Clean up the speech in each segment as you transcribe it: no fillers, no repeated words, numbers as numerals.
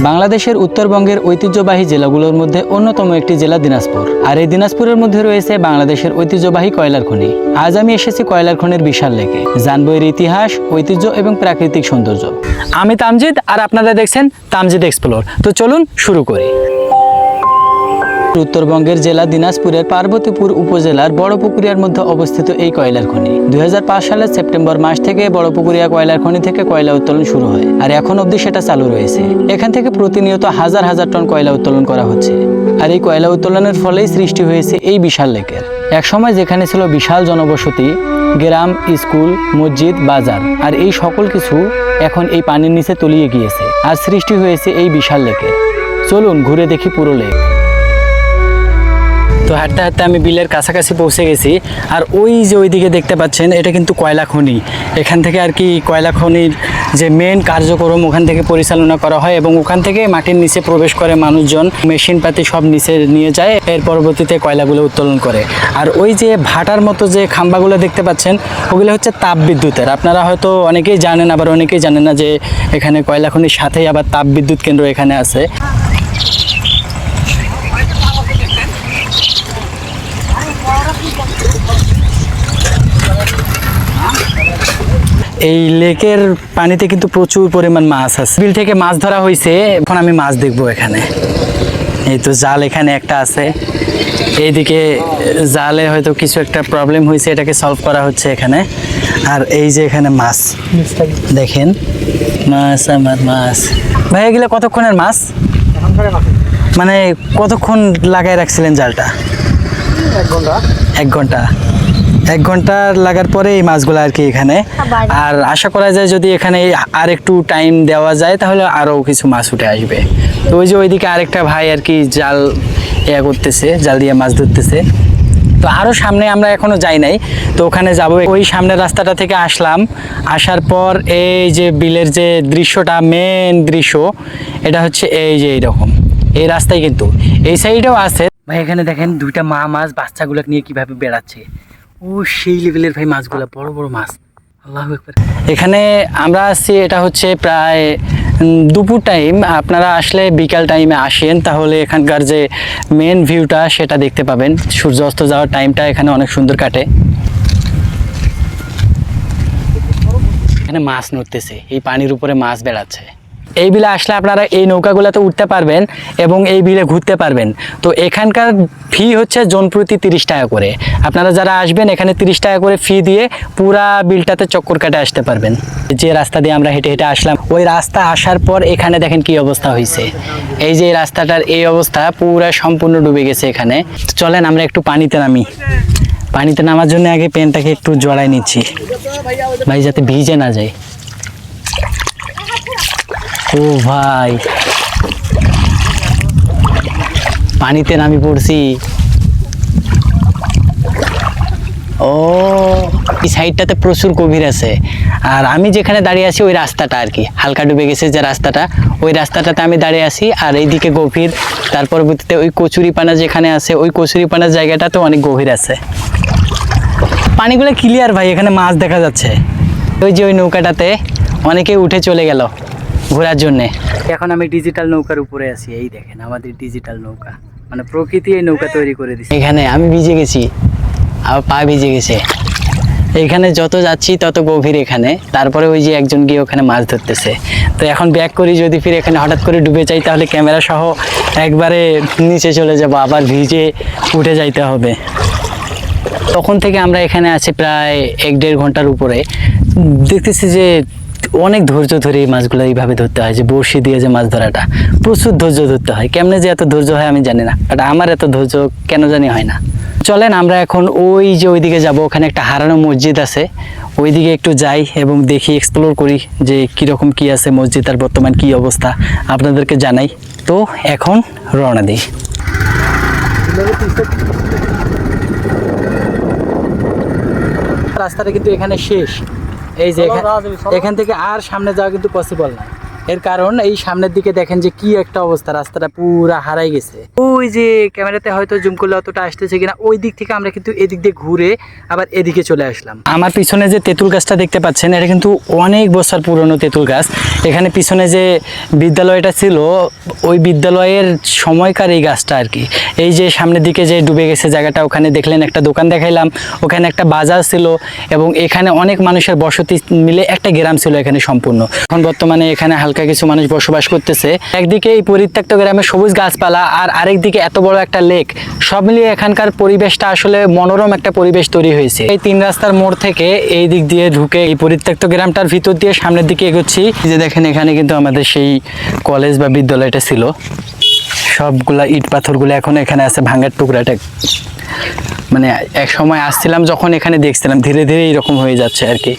বাংলাদেশের উত্তরবঙ্গের ঐতিহ্যবাহী জেলাগুলোর মধ্যে অন্যতম একটি জেলা দিনাজপুর। আর এই দিনাজপুরের মধ্যে রয়েছে বাংলাদেশের ঐতিহ্যবাহী কয়লার খনি। আজ আমি এসেছি কয়লার খনির বিশাল লেকে, জানবো এর ইতিহাস, ঐতিহ্য এবং প্রাকৃতিক সৌন্দর্য। আমি তামজিদ আর আপনারা দেখছেন তামজিদ এক্সপ্লোর। তো চলুন শুরু করি। উত্তরবঙ্গের জেলা দিনাজপুরের পার্বতীপুর উপজেলার বড়পুকুরিয়ার মধ্যে অবস্থিত এই কয়লার খনি 2005 সালের সেপ্টেম্বর মাস থেকে বড়পুকুরিয়া কয়লার খনি থেকে কয়লা উত্তোলন শুরু হয়, আর এখন অবধি সেটা চালু রয়েছে। এখান থেকে প্রতিনিয়ত হাজার হাজার টন কয়লা উত্তোলন করা হচ্ছে, আর এই কয়লা উত্তোলনের ফলেই সৃষ্টি হয়েছে এই বিশাল লেকের। এক সময় যেখানে ছিল বিশাল জনবসতি, গ্রাম, স্কুল, মসজিদ, বাজার, আর এই সকল কিছু এখন এই পানির নিচে তলিয়ে গিয়েছে, আর সৃষ্টি হয়েছে এই বিশাল লেকের। চলুন ঘুরে দেখি পুরো লেক। তো হাঁটতে হাঁটতে আমি বিলের কাছাকাছি পৌঁছে গেছি, আর ওই যে ওইদিকে দেখতে পাচ্ছেন এটা কিন্তু কয়লা খনি। এখান থেকে আর কি কয়লা খনির যে মেন কার্যক্রম ওখান থেকে পরিচালনা করা হয়, এবং ওখান থেকে মাটির নিচে প্রবেশ করে মানুষজন, মেশিনপাতি সব নিচে নিয়ে যায়, এর পরবর্তীতে কয়লাগুলো উত্তোলন করে। আর ওই যে ভাটার মতো যে খাম্বাগুলো দেখতে পাচ্ছেন ওগুলো হচ্ছে তাপ বিদ্যুতের। আপনারা হয়তো অনেকেই জানেন, আবার অনেকেই জানেন না যে এখানে কয়লা খনির সাথেই আবার তাপ বিদ্যুৎ কেন্দ্র এখানে আছে। এই লেকের পানিতে কিন্তু প্রচুর পরিমাণ মাছ আছে। বিল থেকে মাছ ধরা হয়েছে, এখন আমি মাছ দেখবো এখানে। এই তো জাল এখানে একটা আছে, এইদিকে জালে হয়তো কিছু একটা প্রবলেম হয়েছে, এটাকে সলভ করা হচ্ছে এখানে। আর এই যে এখানে মাছ দেখেন, মাছ আমার মাছ। ভাই এগুলো কতক্ষণের মাছ? মানে কতক্ষণ লাগাই রাখছিলেন জালটা? 1 ঘন্টা। 1 ঘন্টা লাগার পরে এই মাছগুলো আর কি এখানে। আর আশা করা যায় যদি এখানে আর একটু টাইম দেওয়া যায় তাহলে আরও কিছু মাছ উঠে আসবে। তো ওই যে ওইদিকে আরেকটা ভাই আর কি জাল করতেছে, জাল দিয়ে মাছ ধরতেছে। তো আরও সামনে আমরা এখনও যাই নাই, তো ওখানে যাব। ওই সামনের রাস্তাটা থেকে আসলাম, আসার পর এই যে বিলের যে দৃশ্যটা, মেন দৃশ্য এটা হচ্ছে এই যে এইরকম এই রাস্তায়, কিন্তু এই সাইডেও আছে ভাই। এখানে দেখেন দুইটা মা মাছ বাচ্চাগুলো নিয়ে কিভাবে বেড়াচ্ছে। ও সেই লেভেলের ভাই মাছগুলো, বড় বড় মাছ, আল্লাহু আকবার। এখানে আমরা আসছি, এটা হচ্ছে প্রায় দুপুর টাইম। আপনারা আসলে বিকাল টাইমে আসেন তাহলে এখানকার যে মেন ভিউটা সেটা দেখতে পাবেন। সূর্য অস্ত যাওয়ার টাইমটা এখানে অনেক সুন্দর কাটে। এখানে মাছ নড়তেছে, এই পানির উপরে মাছ বেড়াচ্ছে। এই বিলে আসলে আপনারা এই নৌকাগুলোতে উঠতে পারবেন এবং এই বিলে ঘুরতে পারবেন। তো এখানকার ফি হচ্ছে জন প্রতি 30 টাকা করে। আপনারা যারা আসবেন এখানে 30 টাকা করে ফি দিয়ে পুরা বিলটাতে চক্কর কাটে আসতে পারবেন। যে রাস্তা দিয়ে আমরা হেঁটে হেঁটে আসলাম, ওই রাস্তা আসার পর এখানে দেখেন কি অবস্থা হয়েছে। এই যে রাস্তাটার এই অবস্থা, পুরা সম্পূর্ণ ডুবে গেছে এখানে। চলেন আমরা একটু পানিতে নামি। পানিতে নামার জন্য আগে পেনটাকে একটু জড়াই নিচ্ছি ভাই, যাতে ভিজে না যায়। ও ভাই, পানিতে নামি পড়ছি। ও এই সাইডটাতে প্রচুর গভীর আছে, আর আমি যেখানে দাঁড়িয়ে আছি ওই রাস্তাটা আর কি হালকা ডুবে গেছে, যে রাস্তাটা ওই রাস্তাটাতে আমি দাঁড়িয়ে আছি। আর এইদিকে গভীর, তার পরবর্তীতে ওই কচুরিপানা যেখানে আছে ওই কচুরিপানার জায়গাটাতে অনেক গভীর আছে। পানিগুলো ক্লিয়ার ভাই, এখানে মাছ দেখা যাচ্ছে। ওই যে ওই নৌকাটাতে অনেকে উঠে চলে গেল ঘোরার জন্যে। এখন আমি ডিজিটাল নৌকার উপরে আছি। এই দেখেন আমাদের ডিজিটাল নৌকা, মানে প্রকৃতি এই নৌকা তৈরি করে দিচ্ছে। এখানে আমি ভিজে গেছি, আবার পা ভিজে গেছে। এখানে যত যাচ্ছি তত গভীর এখানে। তারপরে ওই যে একজন গিয়ে ওখানে মাছ ধরতেছে। তো এখন ব্যাক করি, যদি ফিরে এখানে হঠাৎ করে ডুবে যাই তাহলে ক্যামেরা সহ একবারে নিচে চলে যাব, আবার ভিজে উঠে যাইতে হবে। তখন থেকে আমরা এখানে আছি প্রায় 1-1.5 ঘন্টার উপরে। দেখতেছি যে অনেক ধৈর্য ধরে এই মাছগুলো এইভাবে ধরতে হয়, যে বড়শি দিয়ে যে মাছ ধরাটা প্রচুর ধৈর্য ধরতে হয়। কেমনে যে এত ধৈর্য হয় আমি জানি না, বাট আমার এত ধৈর্য কেন জানি হয় না। চলেন আমরা এখন ওই যে ওইদিকে যাব, ওখানে একটা হারানো মসজিদ আছে, ওইদিকে একটু যাই এবং দেখি, এক্সপ্লোর করি যে কীরকম কি আছে মসজিদ, আর বর্তমান কি অবস্থা আপনাদেরকে জানাই। তো এখন রওনা দিই। রাস্তাটা কিন্তু এখানে শেষ। এই যে এখান থেকে আর সামনে যাওয়া কিন্তু পসিবল না। এর কারণ এই সামনের দিকে দেখেন যে কি একটা অবস্থা, রাস্তাটা পুরা হারাই গেছে। ওই যে ক্যামেরাতে হয়তো জুম করলে অতটা আসতেছে কিনা, ওই দিক থেকে আমরা কিন্তু এদিক দিয়ে ঘুরে আবার এদিকে চলে আসলাম। আমার পিছনে যে তেঁতুল গাছটা দেখতে পাচ্ছেন, এটা কিন্তু অনেক বছর পুরনো তেঁতুল গাছ। এখানে পিছনে যে বিদ্যালয়টা ছিল, ওই বিদ্যালয়ের সময়কার এই গাছটা আর কি। এই যে সামনের দিকে যে ডুবে গেছে জায়গাটা, ওখানে দেখলেন একটা দোকান দেখাইলাম, ওখানে একটা বাজার ছিল এবং এখানে অনেক মানুষের বসতি মিলে একটা গ্রাম ছিল এখানে সম্পূর্ণ। এখন বর্তমানে এখানে হালকা কিছু মানুষ বসবাস করতেছে। একদিকে এই পরিত্যক্ত গ্রামে সবুজ গাছপালা, আর আরেকদিকে এত বড় একটা লেক, সব মিলিয়ে এখানকার পরিবেশটা আসলে মনোরম একটা পরিবেশ তৈরি হয়েছে। এই 3 রাস্তার মোড় থেকে এই দিক দিয়ে ঢুকে এই পরিত্যক্ত গ্রামটার ভিতর দিয়ে সামনের দিকে এগোচ্ছি। যে দেখেন এখানে কিন্তু আমাদের সেই কলেজ বা বিদ্যালয়টা ছিল, সবগুলা ইট পাথরগুলো এখন এখানে আছে, ভাঙার টুকরাটা মানে এক সময় আসছিলাম যখন এখানে দেখছিলাম ধীরে ধীরে এরকম হয়ে যাচ্ছে আর কি।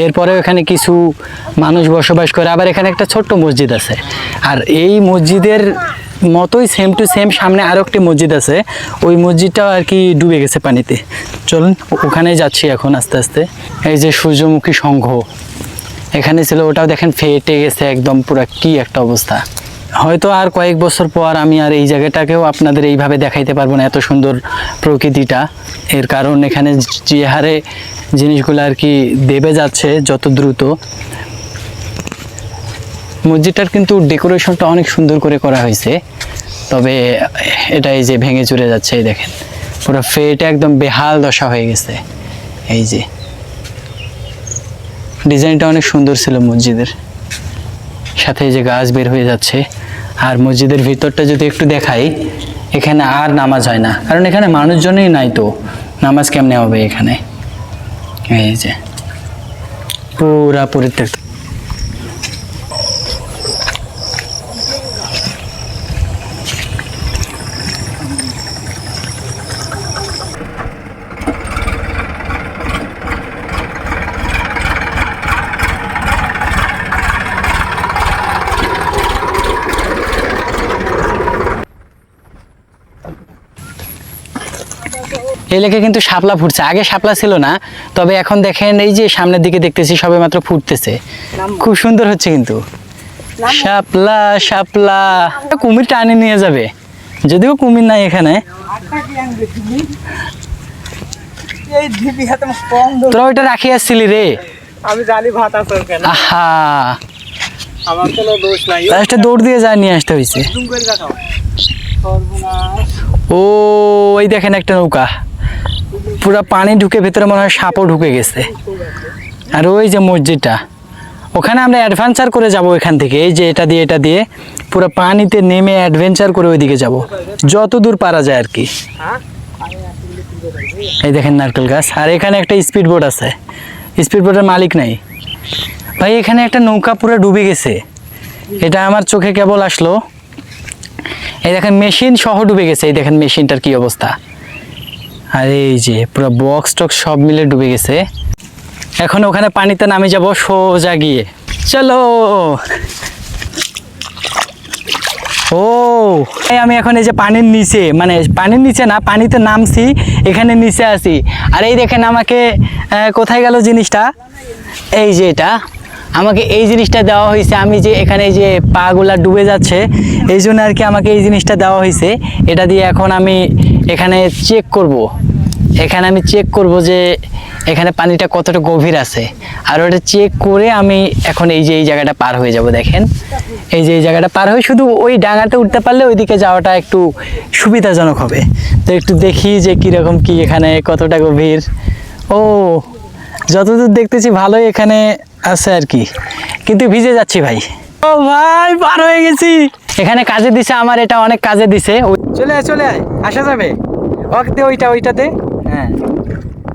এরপরেও এখানে কিছু মানুষ বসবাস করে। আবার এখানে একটা ছোট্ট মসজিদ আছে, আর এই মসজিদের মতোই সেম টু সেম সামনে আরও একটি মসজিদ আছে। ওই মসজিদটাও আর কি ডুবে গেছে পানিতে। চলুন ওখানেই যাচ্ছি এখন আস্তে আস্তে। এই যে সূর্যমুখী সংঘ এখানে ছিল, ওটাও দেখেন ফেটে গেছে একদম, পুরো কি একটা অবস্থা। হয়তো আর কয়েক বছর পর আমি আর এই জায়গাটাকেও আপনাদের এইভাবে দেখাইতে পারবো না, এত সুন্দর প্রকৃতিটা। এর কারণ এখানে যে হারে জিনিসগুলো আর কি দেবে যাচ্ছে যত দ্রুত। মসজিদটার কিন্তু ডেকোরেশনটা অনেক সুন্দর করে করা হয়েছে, তবে এটা এই যে ভেঙে চুরে যাচ্ছে। এই দেখেন পুরো ফেটে একদম বেহাল দশা হয়ে গেছে। এই যে ডিজাইনটা অনেক সুন্দর ছিল মসজিদের, সাথে এই যে গাছ বের হয়ে যাচ্ছে। আর মসজিদের ভিতরটা যদি একটু দেখাই, এখানে আর নামাজ হয় না, কারণ এখানে মানুষজনই নাই, তো নামাজ কেমনে হবে এখানে। এই যে পুরা পরিত্যক্ত। এই লেকে কিন্তু শাপলা ফুটছে, আগে শাপলা ছিল না, তবে এখন দেখেন এই যে সামনের দিকে দেখতেছি সবে মাত্র ফুটতেছে, খুব সুন্দর হচ্ছে কিন্তু। শাপলা শাপলা, কুমির টানে নিয়ে যাবে, যদিও কুমির নাই এখানে। তোরা ওইটা রাখি আসছিলি রে, আমি জানি ভাত আছে ওখানে। আহা, আমার কোনো দোষ নাই। লাস্টে দৌড় দিয়ে যা নিয়ে আসতে হয়েছে। ও এই দেখেন একটা নৌকা, পুরা পানি ঢুকে ভেতরে মনে হয় সাপও ঢুকে গেছে। আর ওই যে মসজিদটা, ওখানে আমরা অ্যাডভেঞ্চার করে যাব এখান থেকে। এই যে এটা দিয়ে পুরো পানিতে নেমে অ্যাডভেঞ্চার করে ওইদিকে যাব, যত দূর পারা যায় আর কি। এই দেখেন নারকেল গাছ, আর এখানে একটা স্পিড বোট আছে। স্পিড বোটের মালিক নাই ভাই, এখানে একটা নৌকা পুরো ডুবে গেছে, এটা আমার চোখে কেবল আসলো। এই দেখেন মেশিন সহ ডুবে গেছে, এই দেখেন মেশিনটার কি অবস্থা। আর এই যে পুরো বক্স টক্স সব মিলে ডুবে গেছে। এখন ওখানে পানিতে নামে যাব সোজা গিয়ে। চলো। ও আমি এখন এই যে পানির নিচে, মানে পানির নিচে না, পানিতে নামছি, এখানে নিচে আছি। আর এই দেখেন আমাকে কোথায় গেল জিনিসটা, এই যে এটা আমাকে এই জিনিসটা দেওয়া হয়েছে। আমি যে এখানে যে পাগুলা ডুবে যাচ্ছে, এই জন্য আর কি আমাকে এই জিনিসটা দেওয়া হয়েছে। এটা দিয়ে এখন আমি এখানে চেক করব, এখানে আমি চেক করব যে এখানে পানিটা কতটা গভীর আছে। আর ওটা চেক করে আমি এখন এই যে এই জায়গাটা পার হয়ে যাব। দেখেন এই যে এই জায়গাটা পার হয়ে শুধু ওই ডাঙাতে উঠতে পারলে ওইদিকে যাওয়াটা একটু সুবিধাজনক হবে। তো একটু দেখি যে কীরকম কি এখানে কতটা গভীর। ও যতদূর দেখতেছি ভালোই এখানে আছে আর কি, কিন্তু ভিজে যাচ্ছি ভাই। ও ভাই পার হয়ে গেছি, এখানে কাজে দিছে আমার, এটা অনেক কাজে দিছে। চলে আয় চলে আয়, আসা যাবে। ওকে ওইটাতে, হ্যাঁ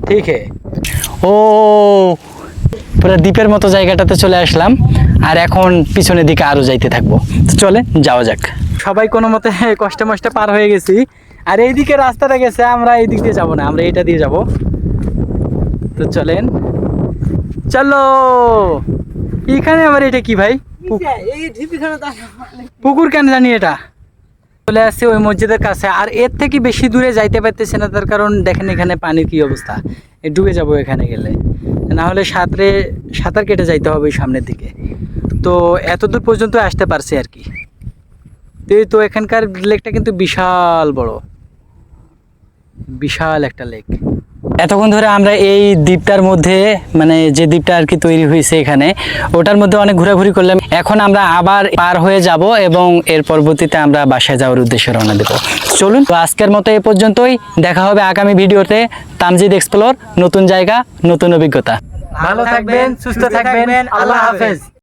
ঠিক আছে। ও পুরো দ্বীপের মতো জায়গাটাতে চলে আসলাম, আর এখন পিছনের দিকে আরো যাইতে থাকবো। তো চলে যাওয়া যাক। সবাই কোনো মতে কষ্টে মষ্টে পার হয়ে গেছি। আর এইদিকে রাস্তাটা গেছে, আমরা এই দিক দিয়ে যাবো না, আমরা এইটা দিয়ে যাব। তো চলেন, চলো। এখানে আবার এটা কি ভাই, পুকুর কেন জানি এটা। চলে আসছে ওই মসজিদের কাছে, আর এর থেকে বেশি দূরে যাইতে পারতেছে না, তার কারণ দেখেন এখানে পানির কি অবস্থা। ডুবে যাব এখানে গেলে, না হলে সাঁতার কেটে যাইতে হবে ওই সামনের দিকে। তো এত দূর পর্যন্ত আসতে পারছি আর কি। তো এখানকার লেকটা কিন্তু বিশাল বড়, বিশাল একটা লেক। এতক্ষণ ধরে আমরা এই দ্বীপটার মধ্যে, মানে যে দ্বীপটা আর কি তৈরি হয়েছে এখানে, ওটার মধ্যে অনেক ঘোরাঘুরি করলাম। এখন আমরা আবার পার হয়ে যাব এবং এর পরবর্তীতে আমরা বাসায় যাওয়ার উদ্দেশ্যে রওনা দেব। চলুন, তো আজকের মতো এ পর্যন্তই। দেখা হবে আগামী ভিডিওতে। তামজিদ এক্সপ্লোর, নতুন জায়গা, নতুন অভিজ্ঞতা। ভালো থাকবেন, সুস্থ থাকবেন, আল্লাহ হাফেজ।